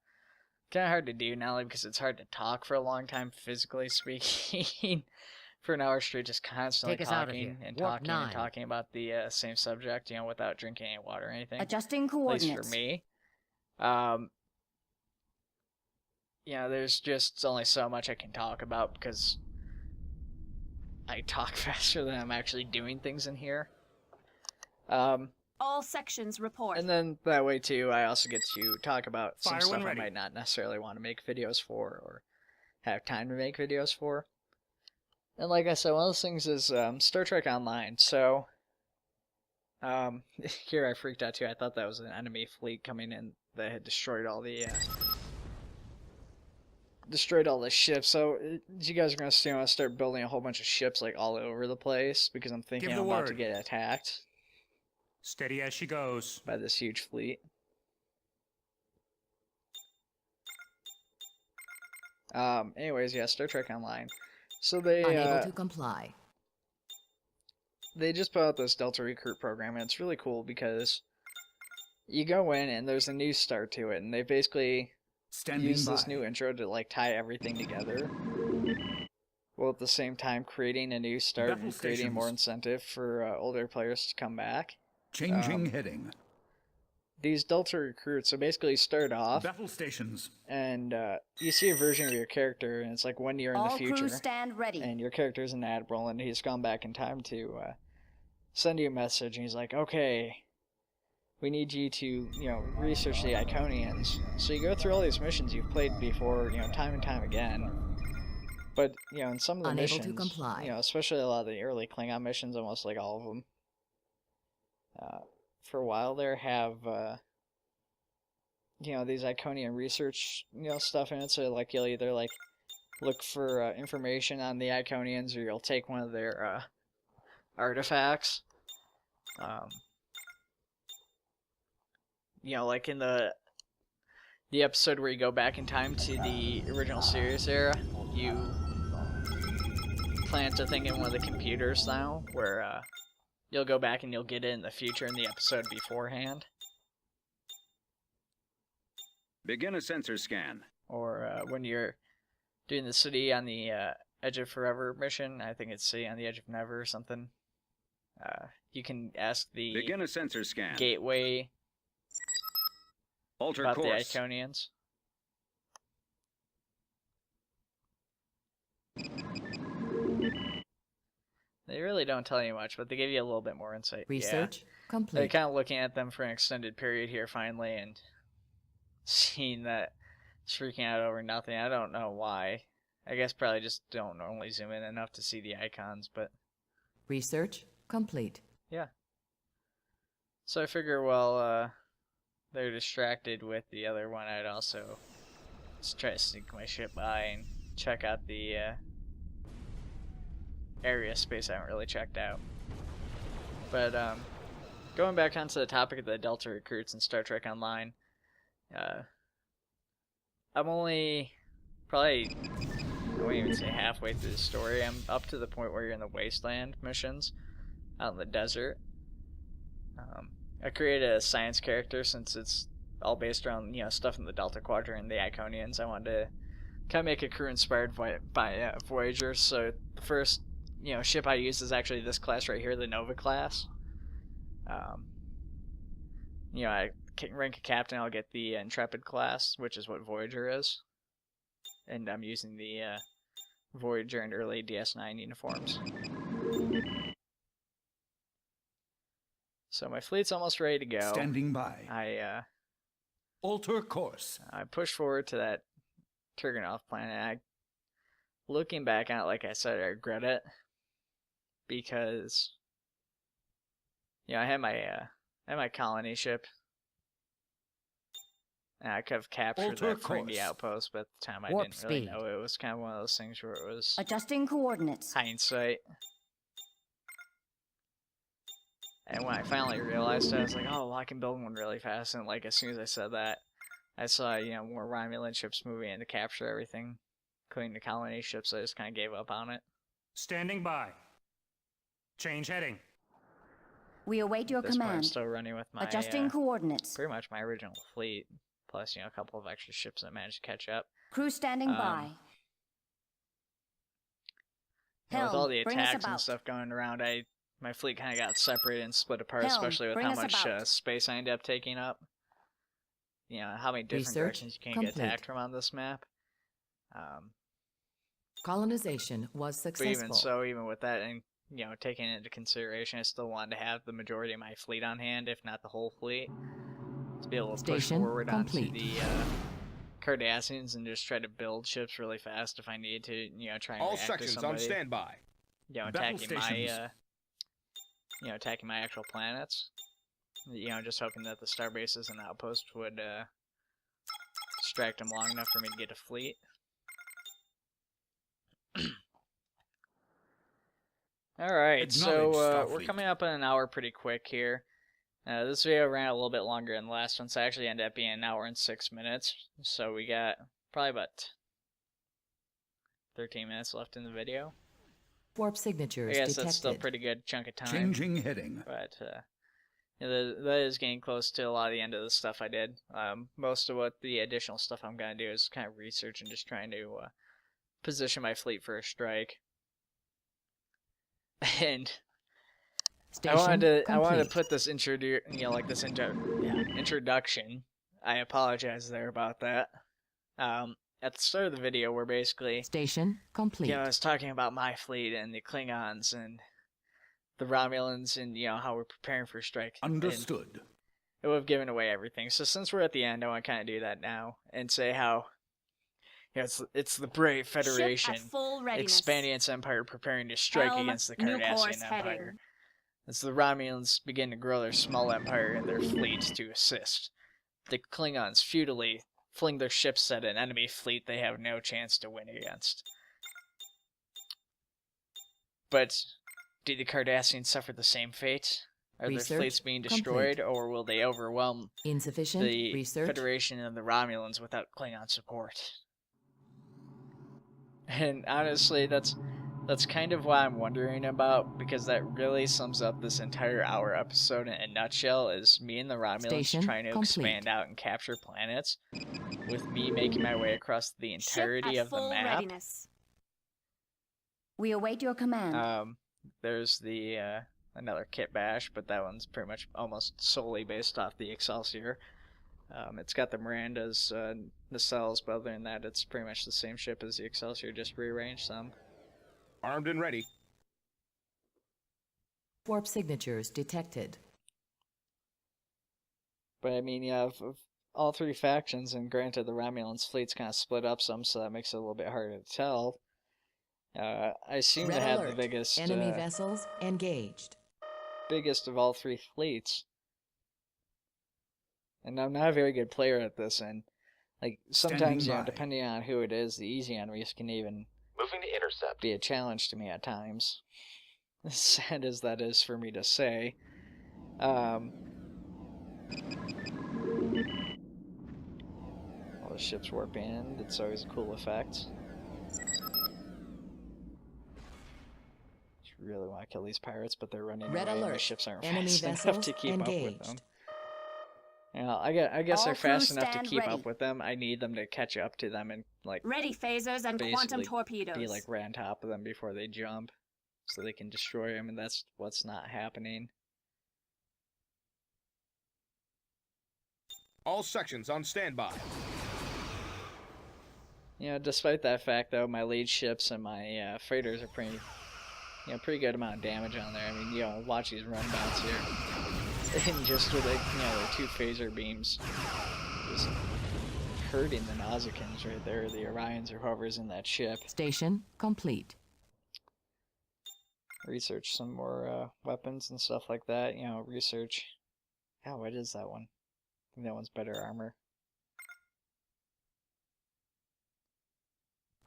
do, not only because it's hard to talk for a long time, physically speaking, for an hour straight, just constantly Take us out of talking here. and Warp talking 9. and talking about the same subject, without drinking any water or anything. Adjusting At least coordinates. for me. There's just only so much I can talk about because I talk faster than I'm actually doing things in here. All sections report. And then that way too, I also get to talk about some Fire stuff when I ready. might not necessarily want to make videos for or have time to make videos for. And like I said, one of those things is Star Trek Online. So here I freaked out too. I thought that was an enemy fleet coming in that had destroyed all the ships. So you guys are gonna see I start building a whole bunch of ships like all over the place because I'm thinking Give I'm the about to word. get attacked Steady as she goes. by this huge fleet. Anyways, yeah, Star Trek Online. So Unable to comply. they just put out this Delta Recruit program, and it's really cool because you go in and there's a new start to it, and they basically use this new intro to like tie everything together, while at the same time creating a new start Battle and creating more stations. incentive for older players to come back. Changing heading. These Delta Recruits, so basically start off Battle stations. and you see a version of your character, and it's like when you're in the All future. crews stand ready. And your character's an admiral, and he's gone back in time to send you a message, and he's like, okay, we need you to, research the Iconians. So you go through all these missions you've played before, time and time again. But, in some of the Unable to missions, comply. especially a lot of the early Klingon missions, almost like all of them, for a while there have, these Iconian research, stuff in it. So, like, you'll either, like, look for information on the Iconians, or you'll take one of their artifacts. Like in the episode where you go back in time to the original series era, you plant a thing in one of the computers now, where you'll go back and you'll get it in the future in the episode beforehand. Begin a sensor scan. Or when you're doing the City on the Edge of Forever mission, I think it's City on the Edge of Never or something. You can ask the Begin a sensor scan. gateway Alter about course. the Iconians. They really don't tell you much, but they give you a little bit more insight. Research They're complete. kind of looking at them for an extended period here finally and seeing that it's freaking out over nothing. I don't know why. I guess probably just don't normally zoom in enough to see the icons, but Research complete. yeah. So I figure, well, they're distracted with the other one, I'd also just try to sneak my ship by and check out the area space I haven't really checked out. But going back onto the topic of the Delta recruits in Star Trek Online, I'm only probably, I wouldn't even say halfway through the story. I'm up to the point where you're in the wasteland missions out in the desert. I created a science character since it's all based around, you know, stuff in the Delta Quadrant and the Iconians. I wanted to kind of make a crew inspired by Voyager. So the first, you know, ship I use is actually this class right here, the Nova class. You know, I rank a captain, I'll get the Intrepid class, which is what Voyager is. And I'm using the Voyager and early DS9 uniforms. So my fleet's almost ready to go. Standing by. Alter course. I pushed forward to that Turgonov planet. Looking back on it, like I said, I regret it. Because, you know, I had my colony ship. And I could have captured that Ferengi outpost, but at the time I Warp didn't really speed. know. It was kind of one of those things where it was Adjusting coordinates. hindsight. And when I finally realized it, I was like, oh, well, I can build one really fast. And, like, as soon as I said that, I saw, you know, more Romulan ships moving in to capture everything, including the colony ships, so I just kind of gave up on it. Standing by. Change heading. We await your At this point, I'm command. still running with my, Adjusting coordinates. pretty much my original fleet, plus, you know, a couple of extra ships that managed to catch up. Crew standing by. You know, with all the bring us attacks and about. stuff going around, my fleet kind of got separated and split apart, Helm, especially with bring how us much about. space I ended up taking up. You know, how many different Research directions you can complete. get attacked from on this map. Colonization was But successful. even so, even with that, and you know, taking it into consideration, I still wanted to have the majority of my fleet on hand, if not the whole fleet, to be able to push Station forward complete. onto the Cardassians and just try to build ships really fast if I need to, you know, try and All react to sections on somebody, standby. you know, Battle attacking my, stations. attacking my actual planets. You know, just hoping that the star bases and outposts would distract them long enough for me to get a fleet. Alright, so Acknowledge, we're Starfleet. coming up on an hour pretty quick here. This video ran a little bit longer than the last one, so it actually ended up being an hour and 6 minutes. So we got probably about 13 minutes left in the video. Warp I signatures guess detected. that's still a pretty good chunk of time. Changing heading. But you know, that is getting close to a lot of the end of the stuff I did. Most of what the additional stuff I'm going to do is kind of research and just trying to position my fleet for a strike. And Station I wanted to complete. put this introduction. I apologize there about that. At the start of the video, we're basically, Station complete. you know, I was talking about my fleet and the Klingons and the Romulans and, you know, how we're preparing for a strike. And Understood. it would have given away everything. So since we're at the end, I want to kind of do that now and say how, you know, it's the brave Federation Ship at full readiness. expanding its empire, preparing to strike Helm, against the new Cardassian course Empire. heading. As the Romulans begin to grow their small empire and their fleet to assist, the Klingons futilely fling their ships at an enemy fleet they have no chance to win against. But do the Cardassians suffer the same fate? Are their Research fleets being complete. destroyed, or will they overwhelm Insufficient the research. Federation and the Romulans without Klingon support? And honestly, that's kind of what I'm wondering about, because that really sums up this entire hour episode in a nutshell, is me and the Romulans Station trying to complete. expand out and capture planets, with me making my way across the entirety Ship at of the full map. readiness. We await your command. There's the, another kit bash, but that one's pretty much almost solely based off the Excelsior. It's got the Mirandas, nacelles, but other than that, it's pretty much the same ship as the Excelsior, just rearranged some. Armed and ready. Warp signatures detected. But I mean, you have all three factions, and granted, the Romulans' fleet's kind of split up some, so that makes it a little bit harder to tell. I seem to have the biggest enemy vessels engaged. Biggest of all three fleets. And I'm not a very good player at this, and like sometimes, you know, depending on who it is, the easy enemies can even moving to intercept. Be a challenge to me at times. As sad as that is for me to say. All the ships warp in. It's always a cool effect. Really want to kill these pirates, but they're running away and the ships aren't fast enough to keep up with them. You know, I guess they're fast enough to keep up with them. I need them to catch up to them and like ready phasers and quantum torpedoes. Be like right on top of them before they jump, so they can destroy them, and that's what's not happening. All sections on standby. You know, despite that fact, though, my lead ships and my freighters are pretty good amount of damage on there. I mean, you know, watch these runbouts here. And just with, like, you know, their two phaser beams just hurting the Nauzicans right there, the Orions or whoever's in that ship. Station complete. Research some more weapons and stuff like that. You know, research. Oh, what is that one? I think that one's better armor.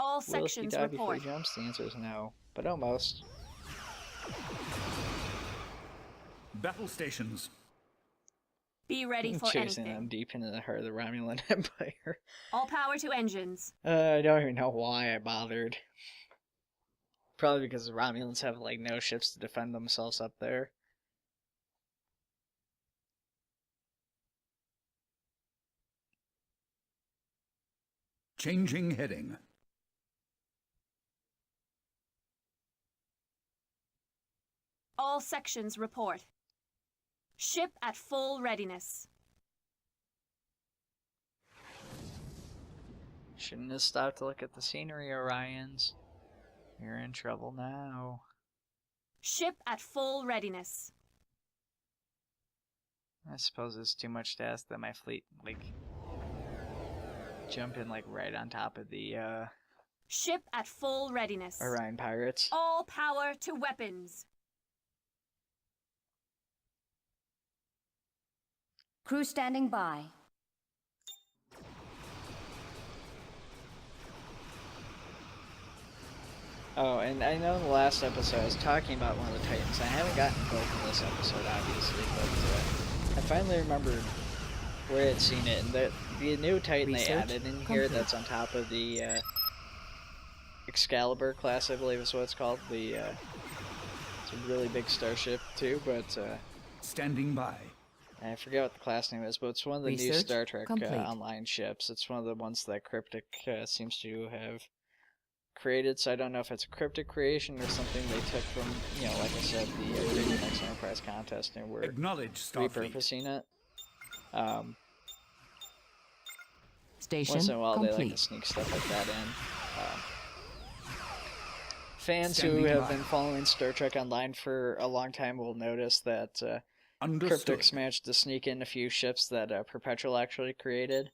All sections report. Before he jumps? The answer is no, but almost. Battle stations. Be ready for chasing anything. them deep into the heart of the Romulan Empire. All power to engines. I don't even know why I bothered. Probably because the Romulans have like no ships to defend themselves up there. Changing heading. All sections report. Ship at full readiness. Shouldn't have stopped to look at the scenery, Orions. You're in trouble now. Ship at full readiness. I suppose it's too much to ask that my fleet, like, jump in, like, right on top of the, Ship at full readiness. Orion pirates. All power to weapons. Crew standing by. Oh, and I know in the last episode I was talking about one of the Titans. I haven't gotten both in this episode, obviously, but I finally remembered where I had seen it. And the new Titan they added in here that's on top of the Excalibur class, I believe is what it's called. It's a really big starship too, but standing by. I forget what the class name is, but it's one of the new Star Trek online ships. It's one of the ones that Cryptic seems to have created, so I don't know if it's a Cryptic creation or something they took from, you know, like I said, the Great Next Enterprise contest, and we're repurposing it. Station once in a while complete. They like to sneak stuff like that in. Fans who have been following Star Trek Online for a long time will notice that Cryptics managed to sneak in a few ships that Perpetual actually created.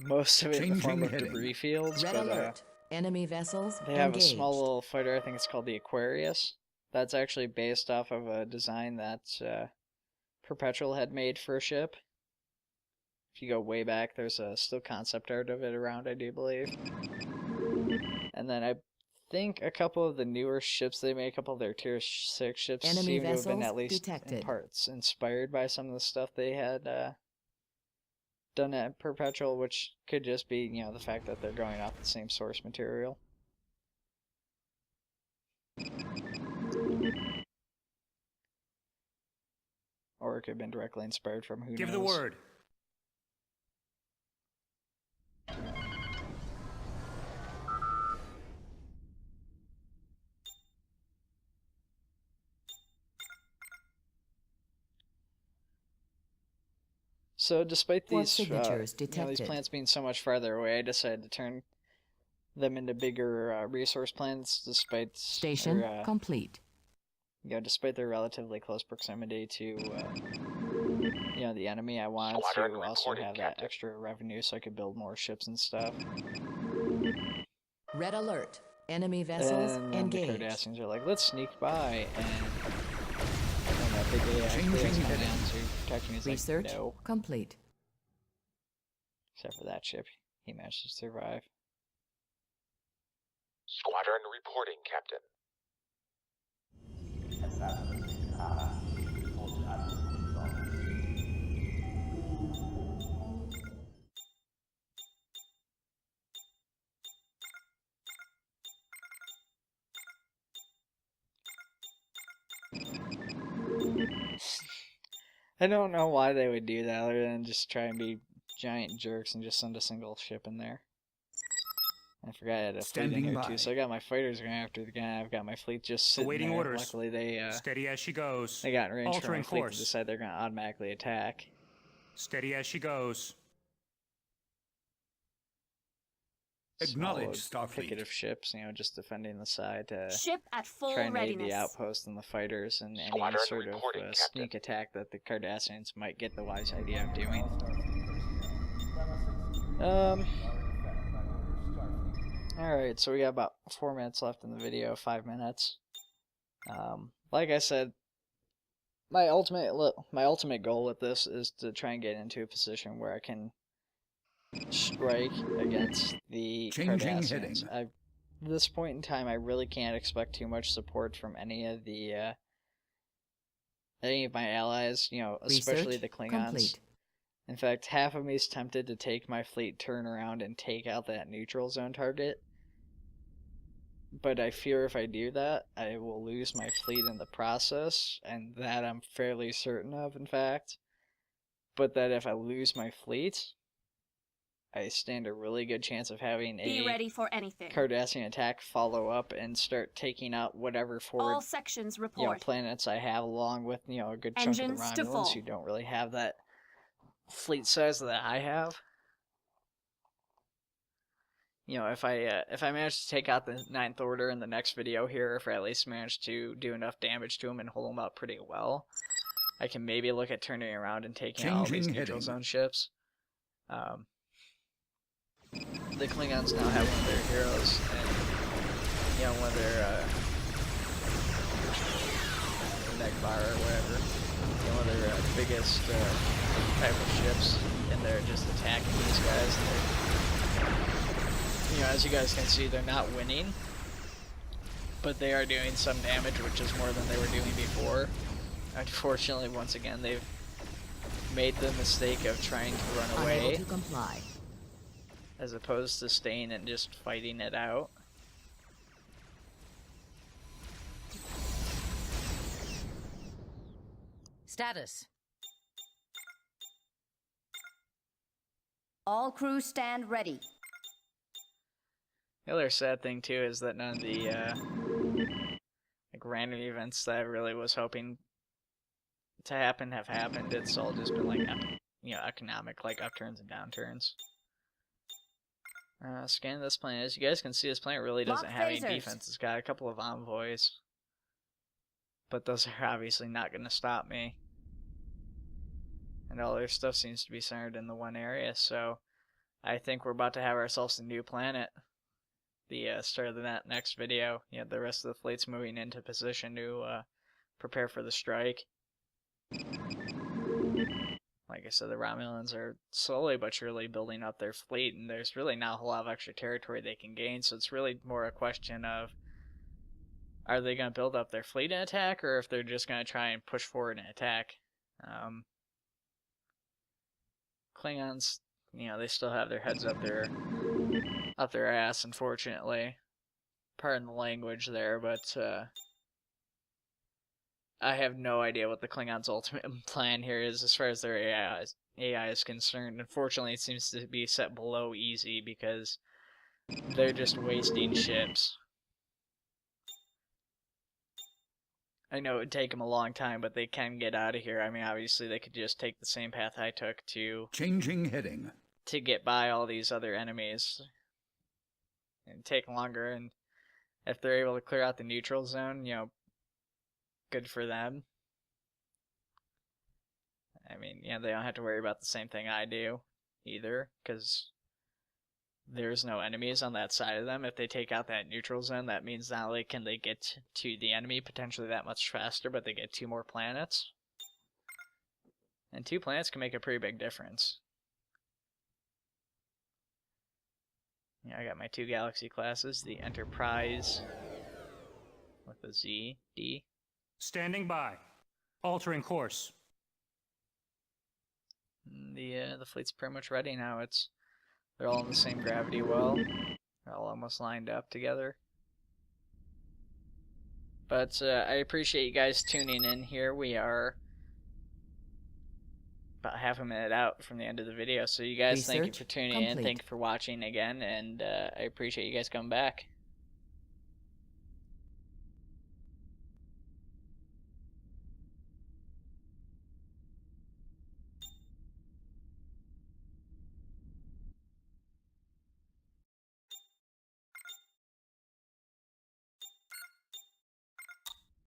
Most of it in the form of debris fields, Red alert. Enemy vessels they have engaged. a small little fighter, I think it's called the Aquarius. That's actually based off of a design that Perpetual had made for a ship. If you go way back, there's a still concept art of it around, I do believe. And then I think a couple of the newer ships they make, a couple of their Tier 6 ships, seem to have been at least in parts inspired by some of the stuff they had done at Perpetual, which could just be, you know, the fact that they're going off the same source material. Or it could have been directly inspired from who knows. Give the word. So despite Four these, signatures these detected. plants being so much farther away, I decided to turn them into bigger resource plants, despite Station their, complete. despite their relatively close proximity to, the enemy. I wanted Squadron to also reporting, have that Captain. extra revenue so I could build more ships and stuff. Red alert. Enemy vessels And then the engaged. Cardassians are like, let's sneak by, and that big AI Changing clearance coming heading. down to protect me. He's Research like, no. complete. Except for that ship. He managed to survive. Squadron reporting, Captain. I don't know why they would do that other than just try and be giant jerks and just send a single ship in there. I forgot I had a fleet in Standing here by. too, so I got my fighters going after the guy. I've got my fleet just sitting Awaiting there. orders. Luckily they Steady as she goes. they got in range for my Altering fleet to course. decide they're going to automatically attack. Steady as she goes. Small Acknowledge, little Starfleet. picket of ships, just defending the side to Ship at full try and aid readiness. the outpost and the fighters and any Squadron sort of reporting, Captain. sneak attack that the Cardassians might get the wise idea of doing. Alright, so we got about 4 minutes left in the video, 5 minutes. Like I said, my ultimate goal with this is to try and get into a position where I can strike against the Changing Cardassians. heading. At this point in time, I really can't expect too much support from any of my allies, especially Research the Klingons. complete. In fact, half of me is tempted to take my fleet, turn around, and take out that neutral zone target. But I fear if I do that, I will lose my fleet in the process, and that I'm fairly certain of, in fact. But that if I lose my fleet, I stand a really good chance of having Be a ready for anything. Cardassian attack follow up and start taking out whatever forward All sections report. planets I have, along with a good chunk of the Engines to Romulans full. who don't really have that fleet size that I have. If I manage to take out the Ninth Order in the next video here, if I at least manage to do enough damage to them and hold them up pretty well, I can maybe look at turning around and taking out all these Changing neutral heading. zone ships. The Klingons now have one of their heroes, and one of their Negbar or whatever, one of their biggest type of ships, and they're just attacking these guys. And as you guys can see, they're not winning, but they are doing some damage, which is more than they were doing before. Unfortunately, once again, they've made the mistake of trying to run away, Unable to comply. as opposed to staying and just fighting it out. Status. All crew stand ready. The other sad thing too is that none of the random events that I really was hoping to happen have happened. It's all just been economic upturns and downturns. Scan this planet. As you guys can see, this planet really doesn't Lock have any phasers. defense. It's got a couple of envoys, but those are obviously not going to stop me. And all their stuff seems to be centered in the one area, so I think we're about to have ourselves a new planet. The start of the next video. The rest of the fleet's moving into position to prepare for the strike. Like I said, the Romulans are slowly but surely building up their fleet, and there's really not a whole lot of extra territory they can gain, so it's really more a question of, are they going to build up their fleet and attack, or if they're just going to try and push forward and attack. Klingons, they still have their heads up their ass, unfortunately. Pardon the language there, but I have no idea what the Klingons' ultimate plan here is as far as their AI is concerned. Unfortunately, it seems to be set below easy because they're just wasting ships. I know it would take them a long time, but they can get out of here. I mean, obviously they could just take the same path I took Changing heading. to get by all these other enemies. And take longer, and if they're able to clear out the neutral zone, you know, good for them. I mean, yeah, they don't have to worry about the same thing I do either, because there's no enemies on that side of them. If they take out that neutral zone, that means not only can they get to the enemy potentially that much faster, but they get 2 more planets. And 2 planets can make a pretty big difference. Yeah, I got my 2 galaxy classes, the Enterprise with the Z, D. Standing by. Altering course. The fleet's pretty much ready now. They're all in the same gravity well. They're all almost lined up together. But I appreciate you guys tuning in here. We are about half a minute out from the end of the video. So you guys, thank you for tuning in. Thank you for watching again. And I appreciate you guys coming back.